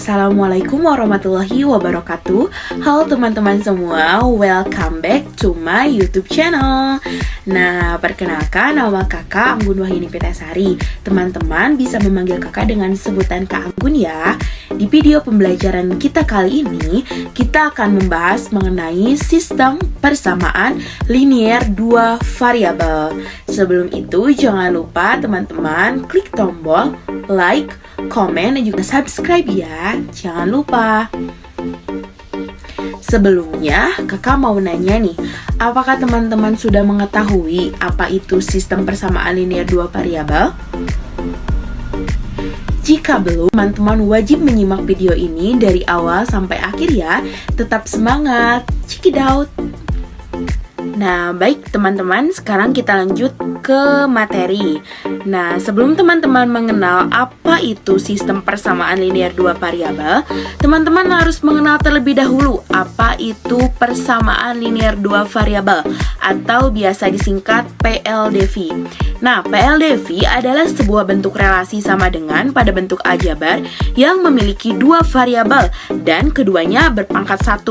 Assalamualaikum warahmatullahi wabarakatuh. Halo teman-teman semua, welcome back to my YouTube channel. Nah, perkenalkan nama kakak Anggun Wahyuni Pitasari. Teman-teman bisa memanggil kakak dengan sebutan Kak Anggun ya. Di video pembelajaran kita kali ini, kita akan membahas mengenai sistem persamaan linear dua variabel. Sebelum itu, jangan lupa teman-teman klik tombol like, komen, dan juga subscribe ya. Jangan lupa. Sebelumnya, kakak mau nanya nih, apakah teman-teman sudah mengetahui apa itu sistem persamaan linear dua variabel? Jika belum, teman-teman wajib menyimak video ini dari awal sampai akhir ya. Tetap semangat, check it out. Nah, baik teman-teman, sekarang kita lanjut ke materi. Nah, sebelum teman-teman mengenal apa itu sistem persamaan linear dua variabel, teman-teman harus mengenal terlebih dahulu apa itu persamaan linear dua variabel atau biasa disingkat PLDV. Nah, PLDV adalah sebuah bentuk relasi sama dengan pada bentuk aljabar yang memiliki dua variabel dan keduanya berpangkat 1.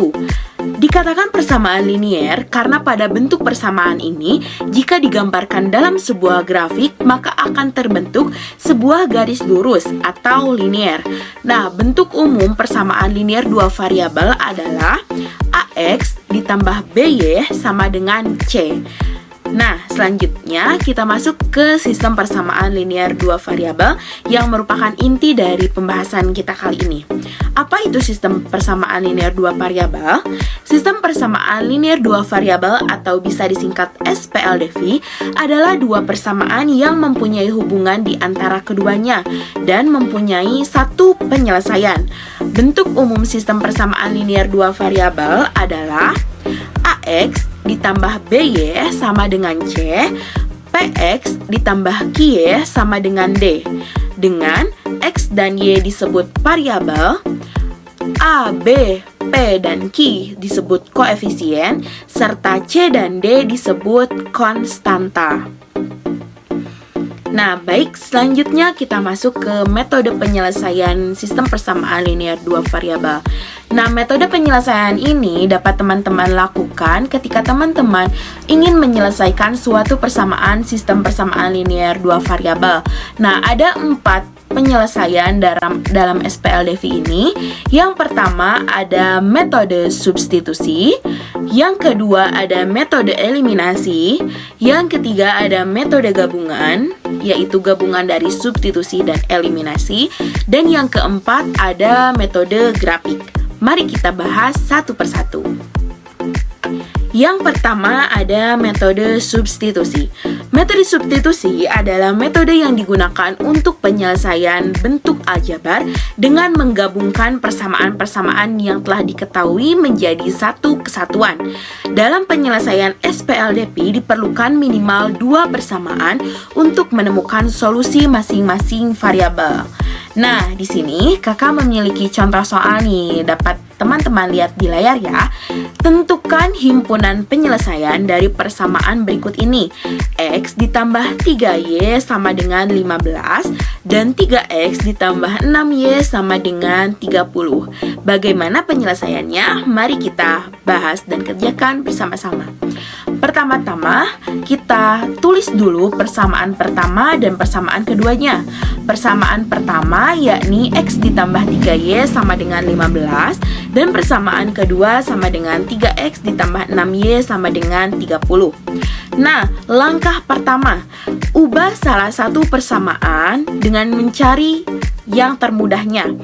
Dikatakan persamaan linear karena pada bentuk persamaan ini, jika digambarkan dalam sebuah grafik, maka akan terbentuk sebuah garis lurus atau linear. Nah, bentuk umum persamaan linear dua variabel adalah AX ditambah BY sama dengan C. Nah, selanjutnya kita masuk ke sistem persamaan linear dua variabel yang merupakan inti dari pembahasan kita kali ini. Apa itu sistem persamaan linear dua variabel? Sistem persamaan linear dua variabel atau bisa disingkat SPLDV adalah dua persamaan yang mempunyai hubungan di antara keduanya dan mempunyai satu penyelesaian. Bentuk umum sistem persamaan linear dua variabel adalah AX ditambah BY sama dengan C, PX ditambah QY sama dengan D. Dengan X dan Y disebut variabel, A, B, P, dan Q disebut koefisien, serta C dan D disebut konstanta. Nah, baik, selanjutnya kita masuk ke metode penyelesaian sistem persamaan linear dua variabel. Nah, metode penyelesaian ini dapat teman-teman lakukan ketika teman-teman ingin menyelesaikan suatu persamaan sistem persamaan linear dua variabel. Nah, ada 4 penyelesaian dalam SPLDV ini. Yang pertama ada metode substitusi, yang kedua ada metode eliminasi, yang ketiga ada metode gabungan, yaitu gabungan dari substitusi dan eliminasi, dan yang keempat ada metode grafik. Mari kita bahas satu persatu. Yang pertama ada metode substitusi. Metode substitusi adalah metode yang digunakan untuk penyelesaian bentuk aljabar dengan menggabungkan persamaan-persamaan yang telah diketahui menjadi satu kesatuan. Dalam penyelesaian SPLDV diperlukan minimal 2 persamaan untuk menemukan solusi masing-masing variabel. Nah, di sini kakak memiliki contoh soal nih, dapat teman-teman lihat di layar ya. Tentukan himpunan penyelesaian dari persamaan berikut ini. X ditambah 3Y sama dengan 15 dan 3X ditambah 6Y sama dengan 30. Bagaimana penyelesaiannya? Mari kita bahas dan kerjakan bersama-sama. Pertama-tama, kita tulis dulu persamaan pertama dan persamaan keduanya. Persamaan pertama yakni X ditambah 3Y sama dengan 15 dan persamaan kedua sama dengan 3X ditambah 6Y sama dengan 30. Nah, langkah pertama, ubah salah satu persamaan dengan mencari yang termudahnya.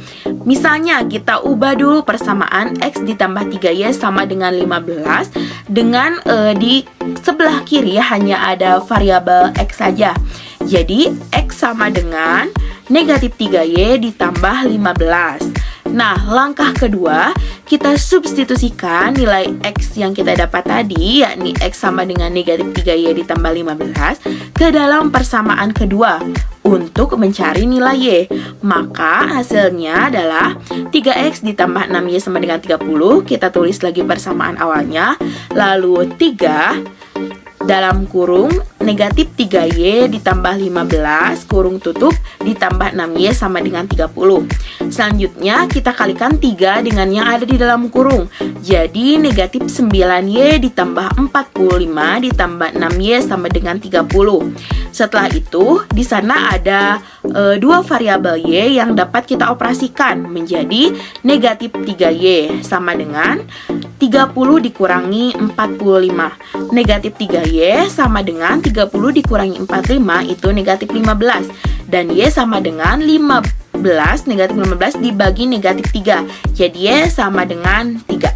Misalnya kita ubah dulu persamaan X ditambah 3Y sama dengan 15 dengan di sebelah kiri hanya ada variabel X saja. Jadi X sama dengan negatif 3Y ditambah 15. Nah, langkah kedua, kita substitusikan nilai X yang kita dapat tadi, yakni X sama dengan negatif 3Y ditambah 15, ke dalam persamaan kedua untuk mencari nilai Y. Maka hasilnya adalah 3X ditambah 6Y sama dengan 30. Kita tulis lagi persamaan awalnya. Lalu 3 dalam kurung negatif 3Y ditambah 15 kurung tutup ditambah 6Y sama dengan 30. Selanjutnya kita kalikan 3 dengan yang ada di dalam kurung. Jadi negatif 9Y ditambah 45 ditambah 6Y sama dengan 30. Setelah itu di sana ada dua variabel Y yang dapat kita operasikan menjadi negatif 3Y sama dengan 30 dikurangi 45. Negatif 3Y sama dengan 30 dikurangi 45 itu negatif 15. Dan Y sama dengan 15, negatif 15 dibagi negatif 3. Jadi Y sama dengan 3.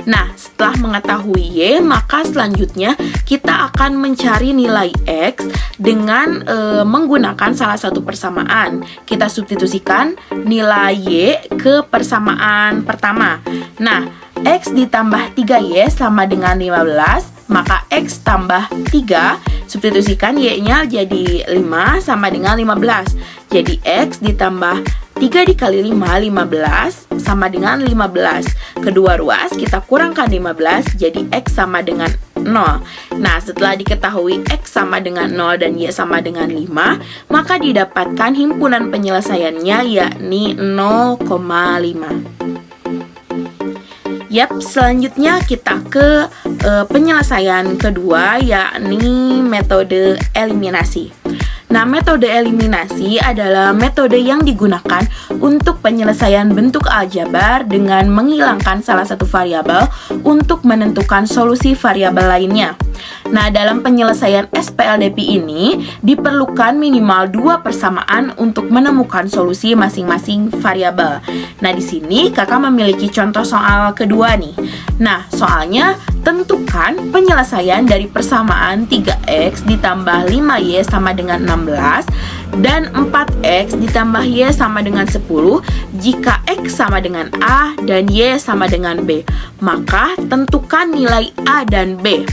Nah, setelah mengetahui Y, maka selanjutnya kita akan mencari nilai X dengan menggunakan salah satu persamaan. Kita substitusikan nilai Y ke persamaan pertama. Nah, X ditambah 3Y sama dengan 15, maka X tambah 3, substitusikan Y-nya jadi 5 sama dengan 15. Jadi X ditambah 3 dikali 5, 15 sama dengan 15. Kedua ruas kita kurangkan 15, jadi X sama dengan 0. Nah, setelah diketahui X sama dengan 0 dan Y sama dengan 5, maka didapatkan himpunan penyelesaiannya yakni 0,5. Yap, selanjutnya kita ke penyelesaian kedua yakni metode eliminasi. Nah, metode eliminasi adalah metode yang digunakan untuk penyelesaian bentuk aljabar dengan menghilangkan salah satu variabel untuk menentukan solusi variabel lainnya. Nah, dalam penyelesaian SPLDP ini diperlukan minimal 2 persamaan untuk menemukan solusi masing-masing variabel. Nah, di sini kakak memiliki contoh soal kedua nih. Nah, soalnya tentukan penyelesaian dari persamaan 3X ditambah 5Y sama dengan 16 dan 4X ditambah Y sama dengan 10 jika X sama dengan A dan Y sama dengan B. Maka tentukan nilai A dan B.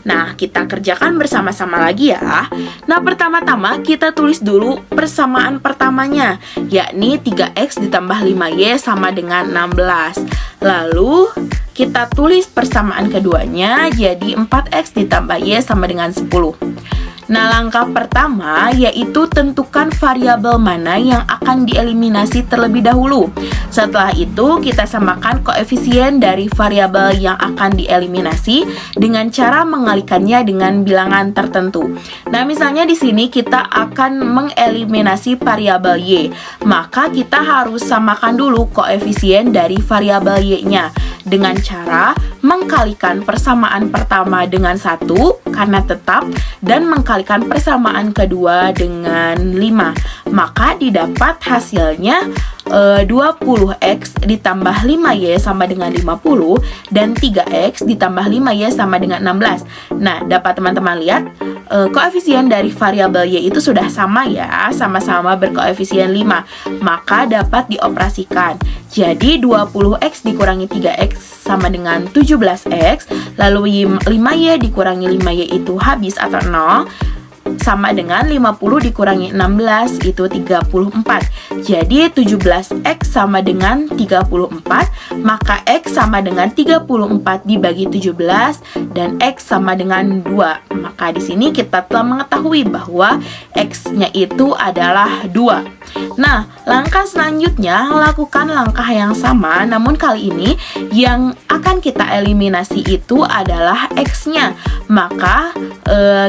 Nah, kita kerjakan bersama-sama lagi ya. Nah, pertama-tama kita tulis dulu persamaan pertamanya, yakni 3X ditambah 5Y sama dengan 16. Lalu kita tulis persamaan keduanya, jadi 4X ditambah Y sama dengan 10. Nah, langkah pertama yaitu tentukan variabel mana yang akan dieliminasi terlebih dahulu. Setelah itu, kita samakan koefisien dari variabel yang akan dieliminasi dengan cara mengalikannya dengan bilangan tertentu. Nah, misalnya di sini kita akan mengeliminasi variabel Y, maka kita harus samakan dulu koefisien dari variabel Y-nya dengan cara mengkalikan persamaan pertama dengan 1 karena tetap dan mengkalikan persamaan kedua dengan 5. Maka didapat hasilnya 20X ditambah 5Y sama dengan 50 dan 3X ditambah 5Y sama dengan 16. Nah, dapat teman-teman lihat koefisien dari variabel Y itu sudah sama ya, sama-sama berkoefisien 5, maka dapat dioperasikan. Jadi 20X dikurangi 3X sama dengan 17X, lalu 5Y dikurangi 5Y itu habis atau 0, sama dengan 50 dikurangi 16 itu 34. Jadi 17X sama dengan 34, maka X sama dengan 34 dibagi 17 dan X sama dengan 2. Maka di sini kita telah mengetahui bahwa X-nya itu adalah 2. Nah, langkah selanjutnya lakukan langkah yang sama, namun kali ini yang akan kita eliminasi itu adalah X-nya. Maka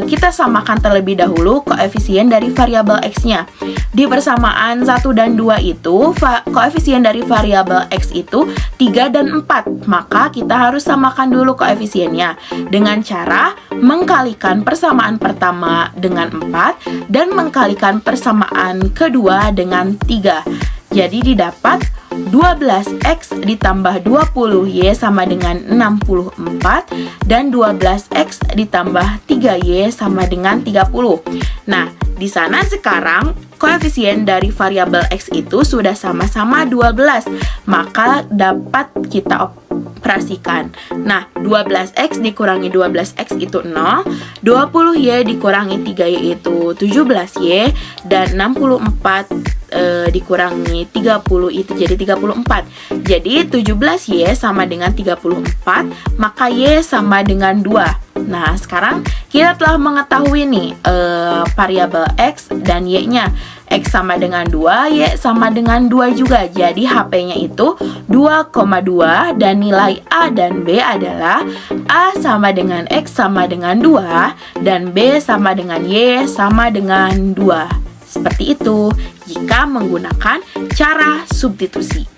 kita samakan terlebih dahulu koefisien dari variabel X-nya. Di persamaan 1 dan 2 itu koefisien dari variabel X itu 3 dan 4. Maka kita harus samakan dulu koefisiennya dengan cara mengkalikan persamaan pertama dengan 4 dan mengkalikan persamaan kedua dengan 3. Jadi didapat 12X ditambah 20Y sama dengan 64 dan 12X ditambah 3Y sama dengan 30. Nah, di sana sekarang koefisien dari variabel X itu sudah sama-sama 12, maka dapat kita operasikan. Nah, 12X dikurangi 12X itu 0, 20Y dikurangi 3Y itu 17Y, dan 64 dikurangi 30 itu jadi 34. Jadi 17Y sama dengan 34, maka Y sama dengan 2. Nah, sekarang kita telah mengetahui nih variabel X dan Y-nya. X sama dengan 2, Y sama dengan 2 juga. Jadi HP-nya itu 2,2 dan nilai A dan B adalah A sama dengan X sama dengan 2 dan B sama dengan Y sama dengan 2. Seperti itu jika menggunakan cara substitusi.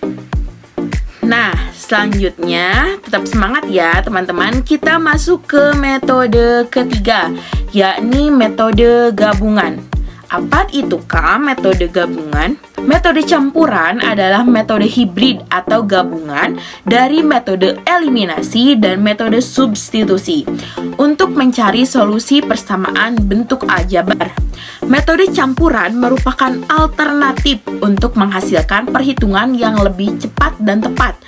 Nah, selanjutnya tetap semangat ya teman-teman. Kita masuk ke metode ketiga, yakni metode gabungan. Apa itu Kak metode gabungan? Metode campuran adalah metode hibrid atau gabungan dari metode eliminasi dan metode substitusi untuk mencari solusi persamaan bentuk aljabar. Metode campuran merupakan alternatif untuk menghasilkan perhitungan yang lebih cepat dan tepat.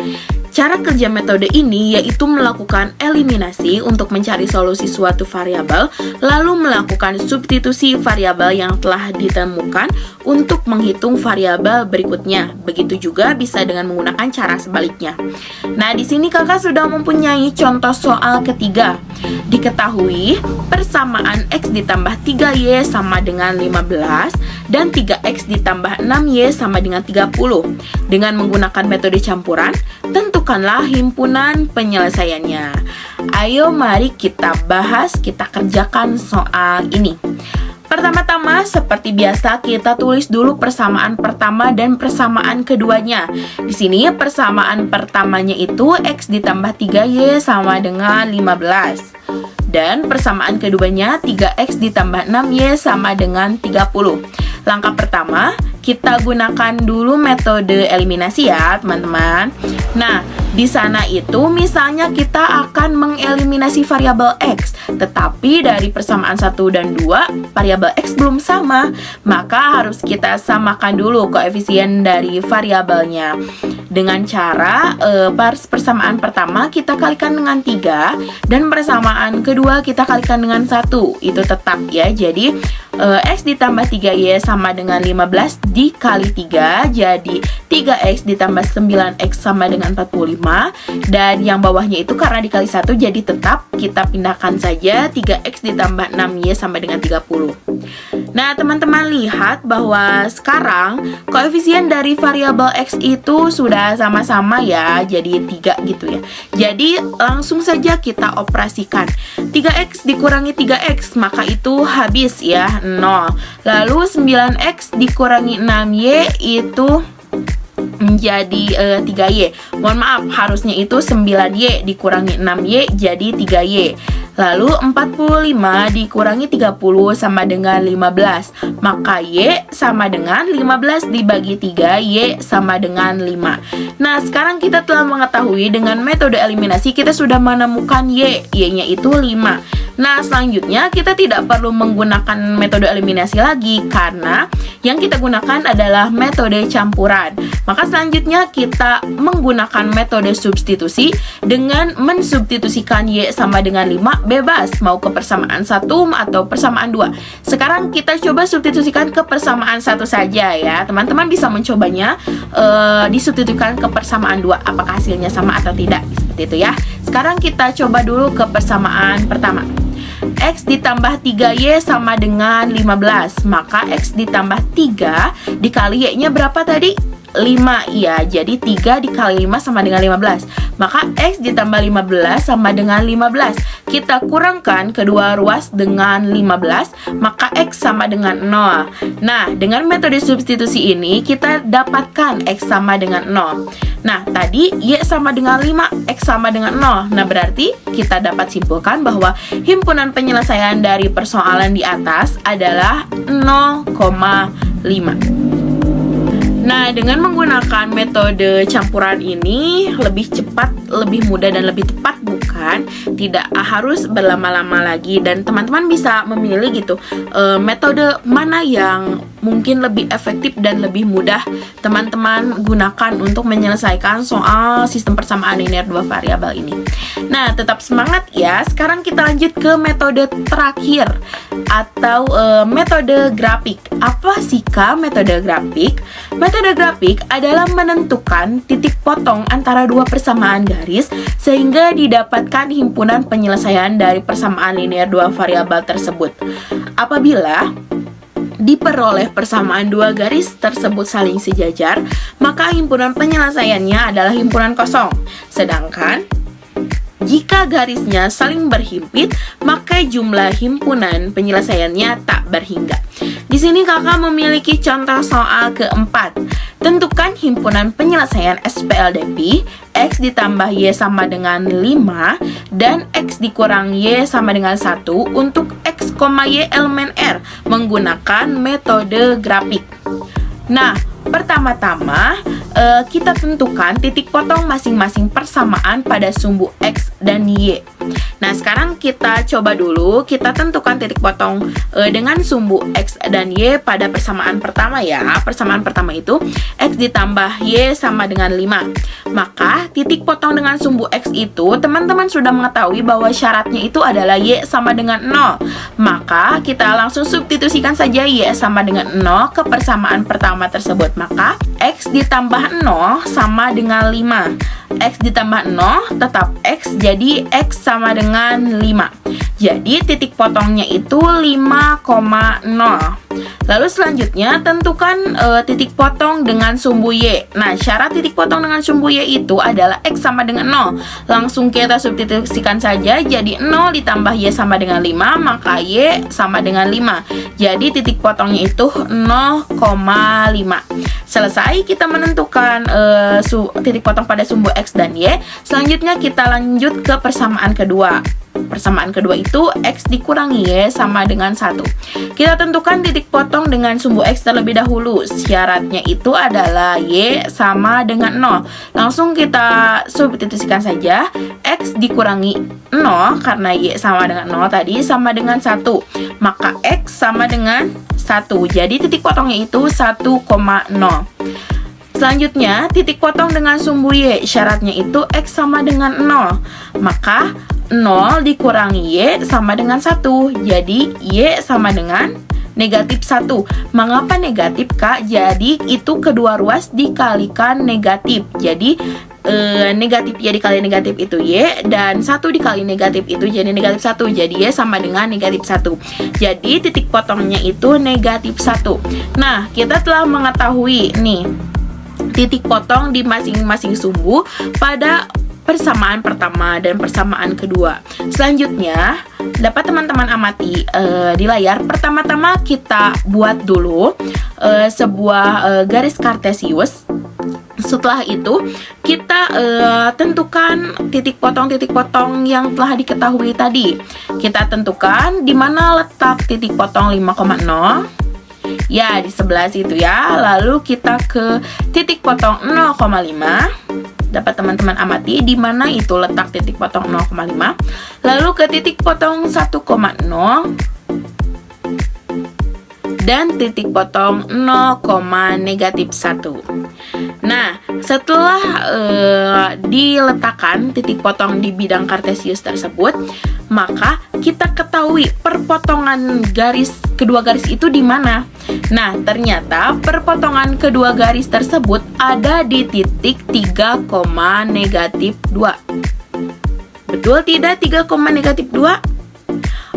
Cara kerja metode ini yaitu melakukan eliminasi untuk mencari solusi suatu variabel, lalu melakukan substitusi variabel yang telah ditemukan untuk menghitung variabel berikutnya. Begitu juga bisa dengan menggunakan cara sebaliknya. Nah, di sini kakak sudah mempunyai contoh soal ketiga. Diketahui persamaan X ditambah 3Y sama dengan 15 dan 3X ditambah 6Y sama dengan 30. Dengan menggunakan metode campuran, tentukanlah himpunan penyelesaiannya. Ayo mari kita bahas, kita kerjakan soal ini. Pertama-tama, seperti biasa, kita tulis dulu persamaan pertama dan persamaan keduanya. Di sini persamaan pertamanya itu X ditambah 3Y sama dengan 15. Dan persamaan keduanya 3X ditambah 6Y sama dengan 30. Langkah pertama, kita gunakan dulu metode eliminasi ya teman-teman. Nah, di sana itu misalnya kita akan mengeliminasi variabel X, tetapi dari persamaan 1 dan 2 variabel X belum sama, maka harus kita samakan dulu koefisien dari variabelnya. Dengan cara persamaan pertama kita kalikan dengan 3 dan persamaan kedua kita kalikan dengan 1. Itu tetap ya. Jadi X ditambah 3Y sama dengan 15 dikali 3, jadi 3X ditambah 9X sama dengan 45. Dan yang bawahnya itu karena dikali 1 jadi tetap kita pindahkan saja, 3X ditambah 6Y sama dengan 30. Nah, teman-teman lihat bahwa sekarang koefisien dari variabel X itu sudah sama-sama ya, jadi 3 gitu ya. Jadi langsung saja kita operasikan. 3X dikurangi 3X, maka itu habis ya, 0. Lalu 9X dikurangi 6Y itu menjadi 3Y. Mohon maaf, harusnya itu 9Y dikurangi 6Y jadi 3Y. Lalu 45 dikurangi 30 sama dengan 15. Maka Y sama dengan 15 dibagi 3, Y sama dengan 5. Nah, sekarang kita telah mengetahui dengan metode eliminasi kita sudah menemukan Y-nya itu 5. Nah, selanjutnya kita tidak perlu menggunakan metode eliminasi lagi karena yang kita gunakan adalah metode campuran. Maka selanjutnya kita menggunakan metode substitusi dengan mensubstitusikan Y sama dengan 5, bebas mau ke persamaan 1 atau persamaan 2. Sekarang kita coba substitusikan ke persamaan 1 saja ya. Teman-teman bisa mencobanya disubstitusikan ke persamaan 2, apakah hasilnya sama atau tidak, seperti itu ya. Sekarang kita coba dulu ke persamaan pertama. X ditambah 3Y sama dengan 15. Maka X ditambah 3 dikali Y-nya berapa tadi? 5 ya. Jadi 3 dikali 5 sama dengan 15. Maka X ditambah 15 sama dengan 15. Kita kurangkan kedua ruas dengan 15, maka X sama dengan 0. Nah, dengan metode substitusi ini kita dapatkan X sama dengan 0. Nah, tadi Y sama dengan 5, X sama dengan 0. Nah, berarti kita dapat simpulkan bahwa himpunan penyelesaian dari persoalan di atas adalah 0,5. Nah, dengan menggunakan metode campuran ini lebih cepat, lebih mudah, dan lebih tepat, bukan? Tidak harus berlama-lama lagi. Dan teman-teman bisa memilih gitu metode mana yang mungkin lebih efektif dan lebih mudah teman-teman gunakan untuk menyelesaikan soal sistem persamaan linear dua variabel ini. Nah, tetap semangat ya. Sekarang kita lanjut ke metode terakhir atau metode grafik. Apa sih Kak metode grafik? Metode grafik adalah menentukan titik potong antara dua persamaan garis sehingga didapatkan himpunan penyelesaian dari persamaan linear dua variabel tersebut. Apabila diperoleh persamaan dua garis tersebut saling sejajar, maka himpunan penyelesaiannya adalah himpunan kosong. Sedangkan jika garisnya saling berhimpit, maka jumlah himpunan penyelesaiannya tak berhingga. Di sini kakak memiliki contoh soal keempat. Tentukan himpunan penyelesaian SPLDP X ditambah Y sama dengan 5 dan X dikurang Y sama dengan 1 untuk X, Y elemen R menggunakan metode grafik. Nah, pertama-tama kita tentukan titik potong masing-masing persamaan pada sumbu X dan Y. Nah, sekarang kita coba dulu kita tentukan titik potong dengan sumbu X dan Y pada persamaan pertama ya. Persamaan pertama itu X ditambah Y sama dengan 5. Maka titik potong dengan sumbu X itu teman-teman sudah mengetahui bahwa syaratnya itu adalah Y sama dengan 0. Maka kita langsung substitusikan saja Y sama dengan 0 ke persamaan pertama tersebut. Maka X ditambah 0 sama dengan 5. X ditambah 0 tetap X, jadi X sama dengan 5. Jadi titik potongnya itu 5,0. Lalu selanjutnya tentukan titik potong dengan sumbu Y. Nah, syarat titik potong dengan sumbu Y itu adalah X sama dengan 0. Langsung kita substitusikan saja, jadi 0 ditambah Y sama dengan 5, maka Y sama dengan 5. Jadi titik potongnya itu 0,5. Selesai kita menentukan titik potong pada sumbu X dan Y. Selanjutnya kita lanjut ke persamaan kedua. Persamaan kedua itu X dikurangi Y sama dengan 1. Kita tentukan titik potong dengan sumbu X terlebih dahulu. Syaratnya itu adalah Y sama dengan 0. Langsung kita substitusikan saja. X dikurangi 0 karena Y sama dengan 0 tadi sama dengan 1. Maka X sama dengan 1. Jadi titik potongnya itu 1,0. Selanjutnya, titik potong dengan sumbu Y. Syaratnya itu X sama dengan 0. Maka 0 dikurangi Y sama dengan 1. Jadi Y sama dengan negatif 1. Mengapa negatif Kak? Jadi itu kedua ruas dikalikan negatif. Jadi negatif Y dikali negatif itu Y, dan 1 dikali negatif itu jadi negatif 1. Jadi Y sama dengan negatif 1. Jadi titik potongnya itu negatif 1. Nah, kita telah mengetahui nih titik potong di masing-masing sumbu pada persamaan pertama dan persamaan kedua. Selanjutnya, dapat teman-teman amati di layar. Pertama-tama kita buat dulu sebuah garis kartesius. Setelah itu, kita tentukan titik potong yang telah diketahui tadi. Kita tentukan di mana letak titik potong 5,0. Ya, di sebelah situ ya. Lalu kita ke titik potong 0,5. Dapat teman-teman amati di mana itu letak titik potong 0,5. Lalu ke titik potong 1,0 dan titik potong 0,-1. Nah, setelah diletakkan titik potong di bidang kartesius tersebut, maka kita ketahui perpotongan kedua garis itu di mana. Nah, ternyata perpotongan kedua garis tersebut ada di titik 3,-2. Betul tidak 3,-2?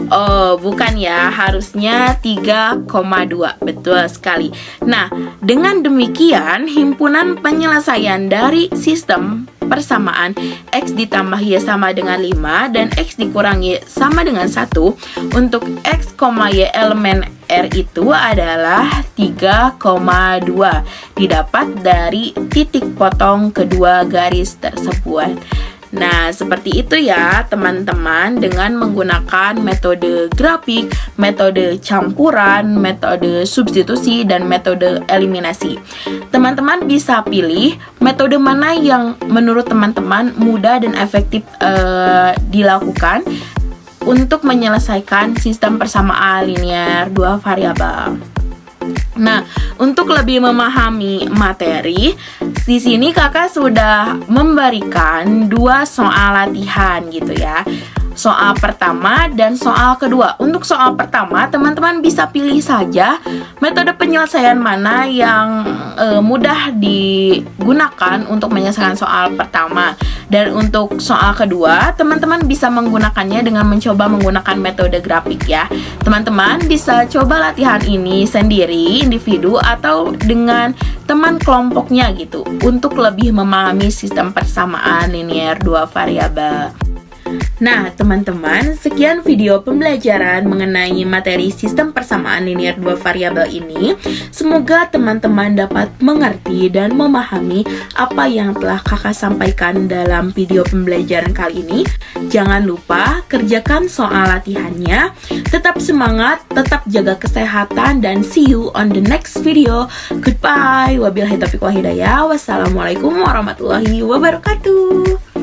Oh, bukan ya, harusnya 3,2. Betul sekali. Nah, dengan demikian himpunan penyelesaian dari sistem persamaan X ditambah Y sama dengan 5 dan X dikurang Y sama dengan 1 untuk X, Y elemen R itu adalah 3,2. Didapat dari titik potong kedua garis tersebut. Nah, seperti itu ya teman-teman, dengan menggunakan metode grafik, metode campuran, metode substitusi, dan metode eliminasi. Teman-teman bisa pilih metode mana yang menurut teman-teman mudah dan efektif dilakukan untuk menyelesaikan sistem persamaan linear dua variabel. Nah, untuk lebih memahami materi, di sini kakak sudah memberikan 2 soal latihan gitu ya. Soal pertama dan soal kedua. Untuk soal pertama, teman-teman bisa pilih saja metode penyelesaian mana yang mudah digunakan untuk menyelesaikan soal pertama. Dan untuk soal kedua, teman-teman bisa menggunakannya dengan mencoba menggunakan metode grafik ya. Teman-teman bisa coba latihan ini sendiri, individu, atau dengan teman kelompoknya gitu, untuk lebih memahami sistem persamaan linear 2 variabel. Nah, teman-teman, sekian video pembelajaran mengenai materi sistem persamaan linear 2 variabel ini. Semoga teman-teman dapat mengerti dan memahami apa yang telah kakak sampaikan dalam video pembelajaran kali ini. Jangan lupa kerjakan soal latihannya. Tetap semangat, tetap jaga kesehatan, dan see you on the next video. Goodbye. Wabillahi taufiq wal hidayah. Wassalamualaikum warahmatullahi wabarakatuh.